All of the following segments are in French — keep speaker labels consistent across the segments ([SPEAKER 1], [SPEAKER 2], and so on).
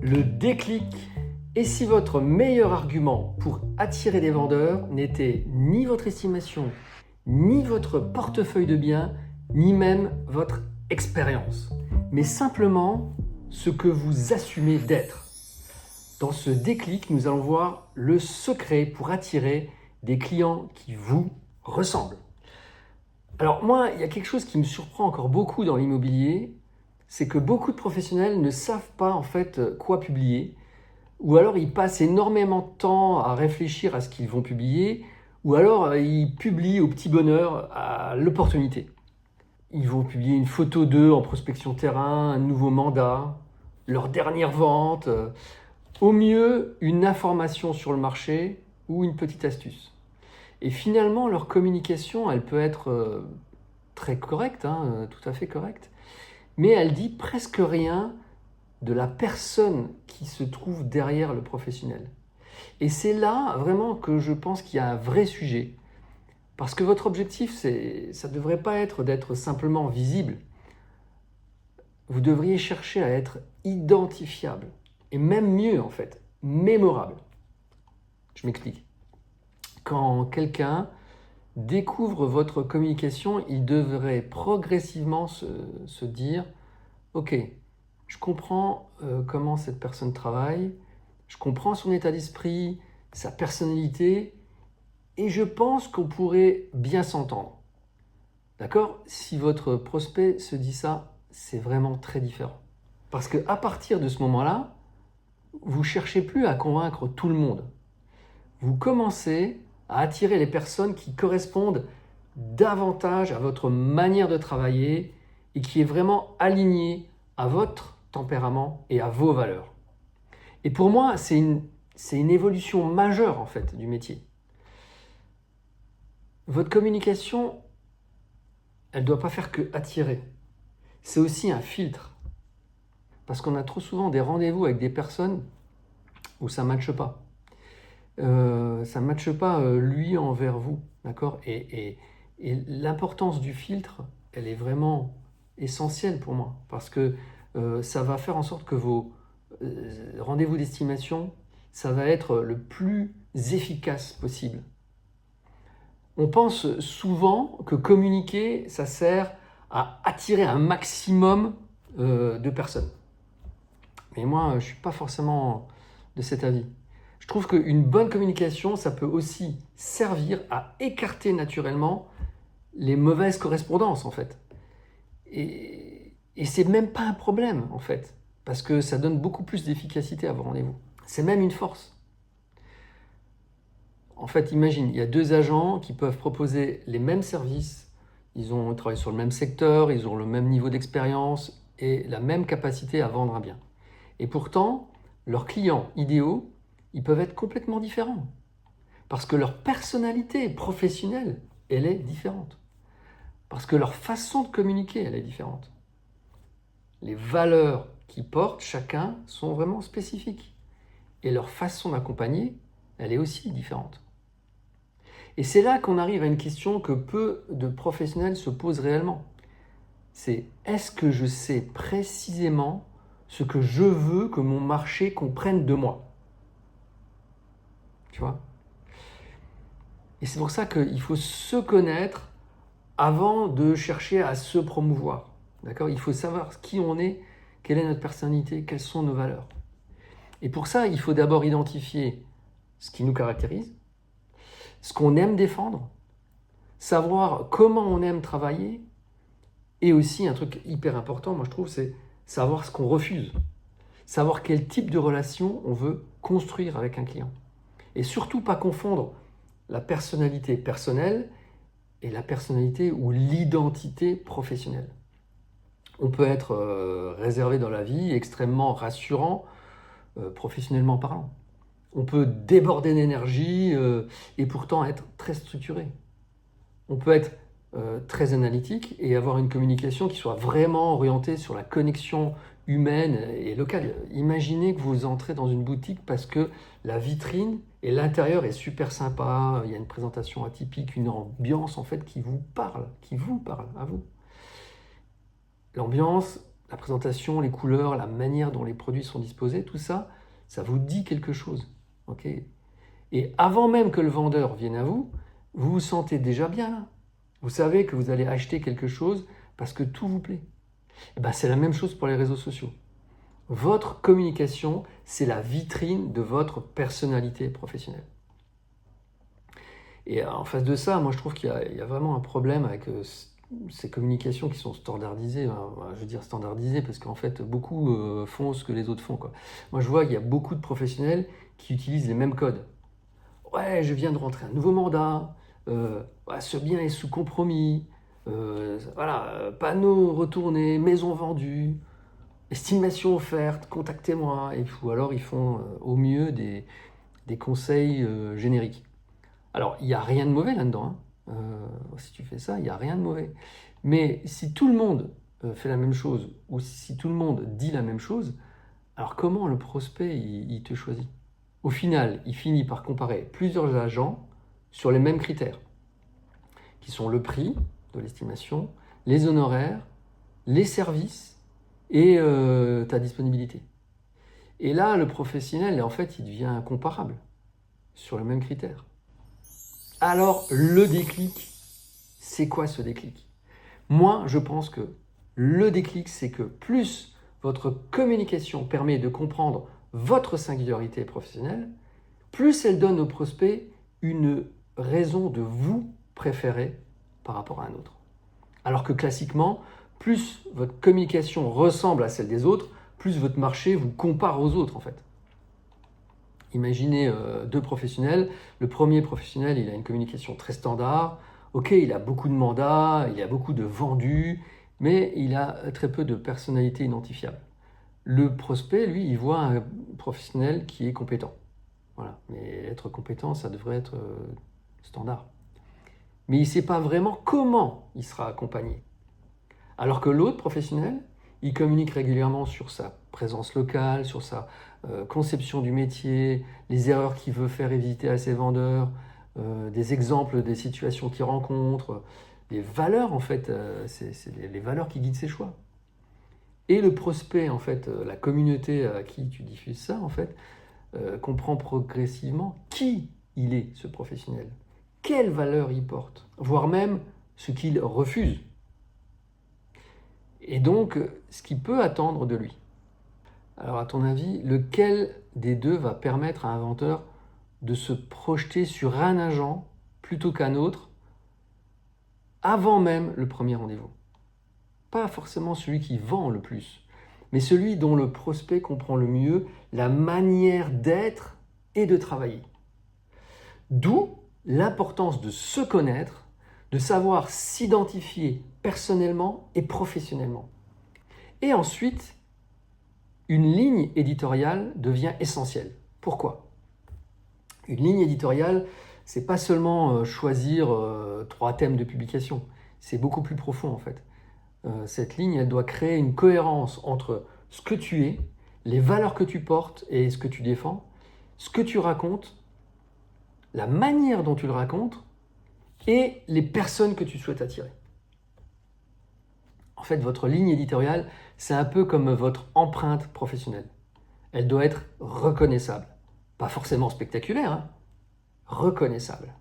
[SPEAKER 1] Le déclic. Et si votre meilleur argument pour attirer des vendeurs n'était ni votre estimation, ni votre portefeuille de biens, ni même votre expérience, mais simplement ce que vous assumez d'être. Dans ce déclic, nous allons voir le secret pour attirer des clients qui vous ressemblent. Alors moi, il y a quelque chose qui me surprend encore beaucoup dans l'immobilier, c'est que beaucoup de professionnels ne savent pas en fait quoi publier, ou alors ils passent énormément de temps à réfléchir à ce qu'ils vont publier, ou alors ils publient au petit bonheur à l'opportunité. Ils vont publier une photo d'eux en prospection terrain, un nouveau mandat, leur dernière vente, au mieux une information sur le marché ou une petite astuce. Et finalement, leur communication, elle peut être très correcte, tout à fait correcte, mais elle dit presque rien de la personne qui se trouve derrière le professionnel. Et c'est là vraiment que je pense qu'il y a un vrai sujet. Parce que votre objectif, ça ne devrait pas être d'être simplement visible. Vous devriez chercher à être identifiable. Et même mieux en fait, mémorable. Je m'explique. Quand quelqu'un découvre votre communication, il devrait progressivement se dire « Ok, je comprends comment cette personne travaille, je comprends son état d'esprit, sa personnalité, et je pense qu'on pourrait bien s'entendre. » D'accord ? Si votre prospect se dit ça, c'est vraiment très différent. Parce qu'à partir de ce moment-là, vous ne cherchez plus à convaincre tout le monde. Vous commencez à attirer les personnes qui correspondent davantage à votre manière de travailler et qui est vraiment alignée à votre tempérament et à vos valeurs. Et pour moi, c'est une évolution majeure en fait du métier. Votre communication, elle ne doit pas faire que attirer. C'est aussi un filtre. Parce qu'on a trop souvent des rendez-vous avec des personnes où ça ne matche pas. Ça ne matche pas lui envers vous. D'accord ? Et l'importance du filtre, elle est vraiment essentielle pour moi. Parce que ça va faire en sorte que vos rendez-vous d'estimation, ça va être le plus efficace possible. On pense souvent que communiquer, ça sert à attirer un maximum de personnes. Mais moi, je ne suis pas forcément de cet avis. Je trouve qu'une bonne communication, ça peut aussi servir à écarter naturellement les mauvaises correspondances, en fait. Et c'est même pas un problème, en fait, parce que ça donne beaucoup plus d'efficacité à vos rendez-vous. C'est même une force. En fait, imagine, il y a deux agents qui peuvent proposer les mêmes services, ils travaillent sur le même secteur, ils ont le même niveau d'expérience et la même capacité à vendre un bien. Et pourtant, leurs clients idéaux, ils peuvent être complètement différents. Parce que leur personnalité professionnelle, elle est différente. Parce que leur façon de communiquer, elle est différente. Les valeurs qu'ils portent, chacun, sont vraiment spécifiques. Et leur façon d'accompagner, elle est aussi différente. Et c'est là qu'on arrive à une question que peu de professionnels se posent réellement. C'est est-ce que je sais précisément ce que je veux que mon marché comprenne de moi ? Tu vois ? Et c'est pour ça qu'il faut se connaître avant de chercher à se promouvoir. D'accord ? Il faut savoir qui on est, quelle est notre personnalité, quelles sont nos valeurs. Et pour ça, il faut d'abord identifier ce qui nous caractérise, ce qu'on aime défendre, savoir comment on aime travailler, et aussi un truc hyper important, moi je trouve, c'est savoir ce qu'on refuse. Savoir quel type de relation on veut construire avec un client. Et surtout pas confondre la personnalité personnelle et la personnalité ou l'identité professionnelle. On peut être réservé dans la vie, extrêmement rassurant, professionnellement parlant. On peut déborder d'énergie et pourtant être très structuré. On peut être très analytique et avoir une communication qui soit vraiment orientée sur la connexion humaine et locale. Imaginez que vous entrez dans une boutique parce que la vitrine et l'intérieur est super sympa, il y a une présentation atypique, une ambiance en fait qui vous parle à vous. L'ambiance, la présentation, les couleurs, la manière dont les produits sont disposés, tout ça, ça vous dit quelque chose. Ok. Et avant même que le vendeur vienne à vous, vous vous sentez déjà bien là. Vous savez que vous allez acheter quelque chose parce que tout vous plaît. Et ben, c'est la même chose pour les réseaux sociaux. Votre communication, c'est la vitrine de votre personnalité professionnelle. Et en face de ça, moi je trouve qu'il y a vraiment un problème avec ces communications qui sont standardisées. Je veux dire standardisées parce qu'en fait, beaucoup font ce que les autres font, quoi. Moi je vois qu'il y a beaucoup de professionnels qui utilisent les mêmes codes. Ouais, je viens de rentrer un nouveau mandat, ouais, ce bien est sous compromis, voilà, panneau retourné, maison vendue, estimation offerte, contactez-moi. Ou alors ils font au mieux des conseils génériques. Alors, il n'y a rien de mauvais là-dedans, hein. Si tu fais ça, il n'y a rien de mauvais. Mais si tout le monde fait la même chose, ou si tout le monde dit la même chose, alors comment le prospect il te choisit? Au final, il finit par comparer plusieurs agents sur les mêmes critères, qui sont le prix de l'estimation, les honoraires, les services et ta disponibilité. Et là, le professionnel, en fait, il devient comparable sur les mêmes critères. Alors, le déclic, c'est quoi ce déclic? Moi, je pense que le déclic, c'est que plus votre communication permet de comprendre votre singularité professionnelle, plus elle donne au prospect une raison de vous préférer par rapport à un autre. Alors que classiquement, plus votre communication ressemble à celle des autres, plus votre marché vous compare aux autres en fait. Imaginez deux professionnels. Le premier professionnel, il a une communication très standard. Ok, il a beaucoup de mandats, il a beaucoup de vendus, mais il a très peu de personnalité identifiable. Le prospect, lui, il voit un professionnel qui est compétent. Voilà. Mais être compétent, ça devrait être standard. Mais il ne sait pas vraiment comment il sera accompagné. Alors que l'autre professionnel, il communique régulièrement sur sa présence locale, sur sa conception du métier, les erreurs qu'il veut faire éviter à ses vendeurs, des exemples des situations qu'il rencontre, les valeurs en fait, c'est les valeurs qui guident ses choix. Et le prospect, en fait, la communauté à qui tu diffuses ça, en fait, comprend progressivement qui il est, ce professionnel, quelles valeurs il porte, voire même ce qu'il refuse. Et donc, ce qu'il peut attendre de lui. Alors, à ton avis, lequel des deux va permettre à un vendeur de se projeter sur un agent plutôt qu'un autre avant même le premier rendez-vous? Pas forcément celui qui vend le plus, mais celui dont le prospect comprend le mieux la manière d'être et de travailler. D'où l'importance de se connaître, de savoir s'identifier personnellement et professionnellement. Et ensuite, une ligne éditoriale devient essentielle. Pourquoi? Une ligne éditoriale, c'est pas seulement choisir 3 thèmes de publication, c'est beaucoup plus profond en fait. Cette ligne, elle doit créer une cohérence entre ce que tu es, les valeurs que tu portes et ce que tu défends, ce que tu racontes, la manière dont tu le racontes et les personnes que tu souhaites attirer. En fait, votre ligne éditoriale, c'est un peu comme votre empreinte professionnelle. Elle doit être reconnaissable. Pas forcément spectaculaire, hein, reconnaissable.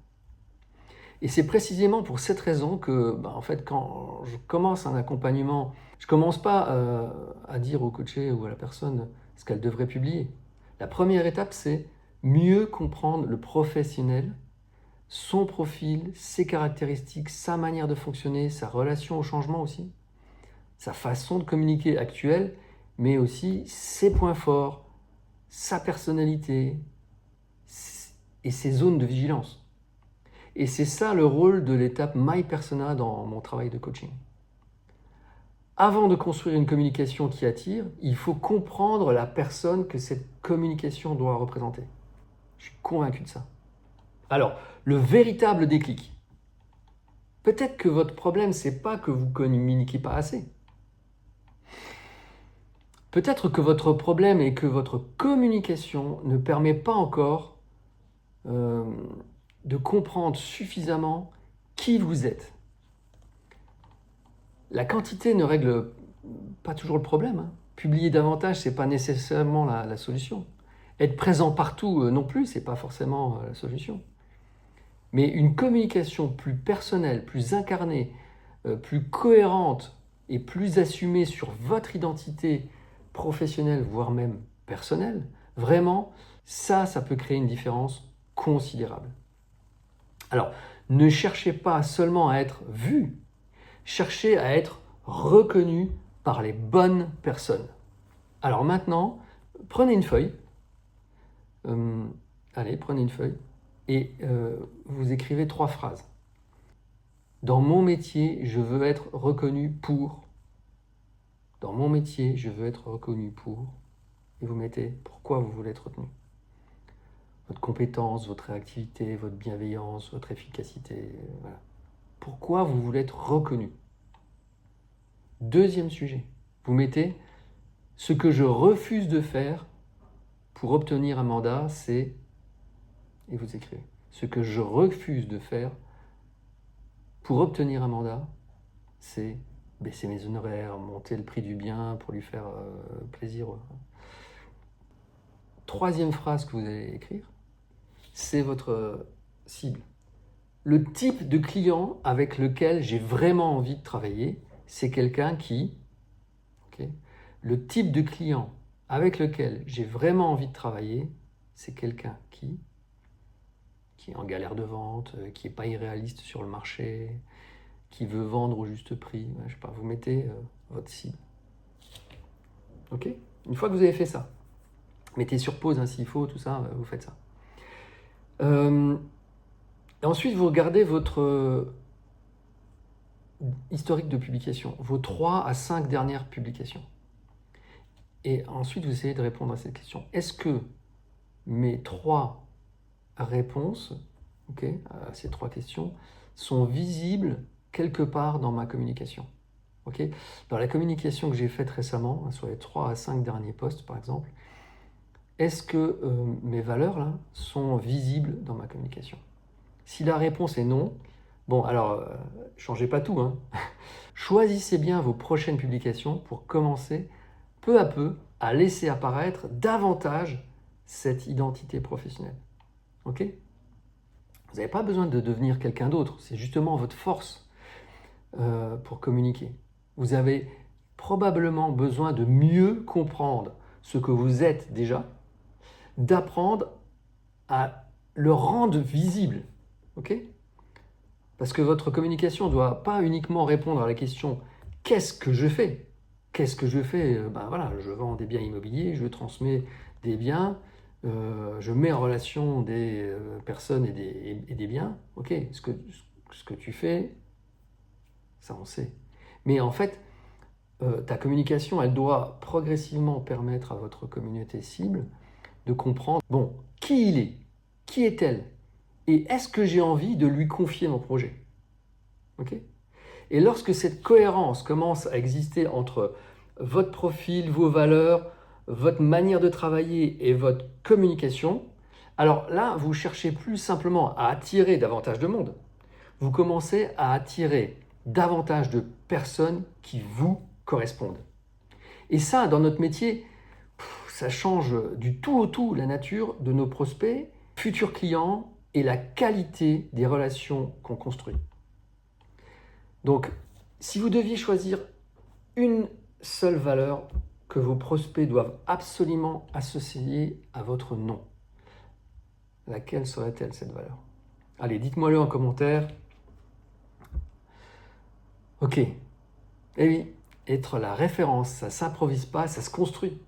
[SPEAKER 1] Et c'est précisément pour cette raison que, en fait, quand je commence un accompagnement, je ne commence pas à dire au coaché ou à la personne ce qu'elle devrait publier. La première étape, c'est mieux comprendre le professionnel, son profil, ses caractéristiques, sa manière de fonctionner, sa relation au changement aussi, sa façon de communiquer actuelle, mais aussi ses points forts, sa personnalité et ses zones de vigilance. Et c'est ça le rôle de l'étape My Persona dans mon travail de coaching. Avant de construire une communication qui attire, il faut comprendre la personne que cette communication doit représenter. Je suis convaincu de ça. Alors, le véritable déclic. Peut-être que votre problème, c'est pas que vous ne communiquez pas assez. Peut-être que votre problème est que votre communication ne permet pas encore de comprendre suffisamment qui vous êtes. La quantité ne règle pas toujours le problème, hein. Publier davantage, ce n'est pas nécessairement la solution. Être présent partout non plus, ce n'est pas forcément la solution. Mais une communication plus personnelle, plus incarnée, plus cohérente et plus assumée sur votre identité professionnelle, voire même personnelle, vraiment, ça peut créer une différence considérable. Alors, ne cherchez pas seulement à être vu, cherchez à être reconnu par les bonnes personnes. Alors maintenant, prenez une feuille. Prenez une feuille et vous écrivez 3 phrases. Dans mon métier, je veux être reconnu pour. Dans mon métier, je veux être reconnu pour. Et vous mettez pourquoi vous voulez être retenu. Votre compétence, votre réactivité, votre bienveillance, votre efficacité. Voilà. Pourquoi vous voulez être reconnu. Deuxième sujet, vous mettez ce que je refuse de faire pour obtenir un mandat, c'est, et vous écrivez, ce que je refuse de faire pour obtenir un mandat, c'est baisser mes honoraires, monter le prix du bien pour lui faire plaisir. Troisième phrase que vous allez écrire, c'est votre cible. Le type de client avec lequel j'ai vraiment envie de travailler, c'est quelqu'un qui... Le type de client avec lequel j'ai vraiment envie de travailler, c'est quelqu'un qui est en galère de vente, qui n'est pas irréaliste sur le marché, qui veut vendre au juste prix. Je sais pas, vous mettez votre cible. Ok ? Une fois que vous avez fait ça, mettez sur pause hein, s'il faut, tout ça, vous faites ça. Et ensuite, vous regardez votre historique de publication, vos 3 à 5 dernières publications. Et ensuite, vous essayez de répondre à cette question. Est-ce que mes 3 réponses, à ces 3 questions, sont visibles quelque part dans ma communication? Dans la communication que j'ai faite récemment, sur les 3 à 5 derniers posts par exemple, est-ce que mes valeurs là, sont visibles dans ma communication? Si la réponse est non, bon alors, changez pas tout, hein. Choisissez bien vos prochaines publications pour commencer peu à peu à laisser apparaître davantage cette identité professionnelle. Ok ? Vous n'avez pas besoin de devenir quelqu'un d'autre, c'est justement votre force pour communiquer. Vous avez probablement besoin de mieux comprendre ce que vous êtes déjà, d'apprendre à le rendre visible. Ok ? Parce que votre communication ne doit pas uniquement répondre à la question « Qu'est-ce que je fais ?» Qu'est-ce que je fais ? Je vends des biens immobiliers, je transmets des biens, je mets en relation des personnes et des biens. Ok, ce que tu fais, ça on sait. Mais en fait, ta communication, elle doit progressivement permettre à votre communauté cible de comprendre, qui il est, qui est-elle, et est-ce que j'ai envie de lui confier mon projet ? Ok ? Et lorsque cette cohérence commence à exister entre votre profil, vos valeurs, votre manière de travailler et votre communication, alors là, vous ne cherchez plus simplement à attirer davantage de monde. Vous commencez à attirer davantage de personnes qui vous correspondent. Et ça, dans notre métier, ça change du tout au tout la nature de nos prospects, futurs clients et la qualité des relations qu'on construit. Donc, si vous deviez choisir une seule valeur que vos prospects doivent absolument associer à votre nom, laquelle serait-elle cette valeur ? Allez, dites-moi-le en commentaire. Ok. Eh oui, être la référence, ça ne s'improvise pas, ça se construit.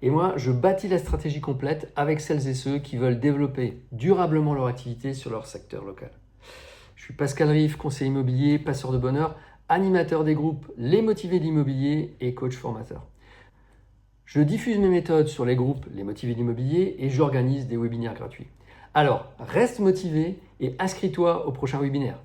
[SPEAKER 1] Et moi, je bâtis la stratégie complète avec celles et ceux qui veulent développer durablement leur activité sur leur secteur local. Je suis Pascal Riff, conseiller immobilier, passeur de bonheur, animateur des groupes Les Motivés d'Immobilier et coach formateur. Je diffuse mes méthodes sur les groupes Les Motivés d'Immobilier et j'organise des webinaires gratuits. Alors, reste motivé et inscris-toi au prochain webinaire.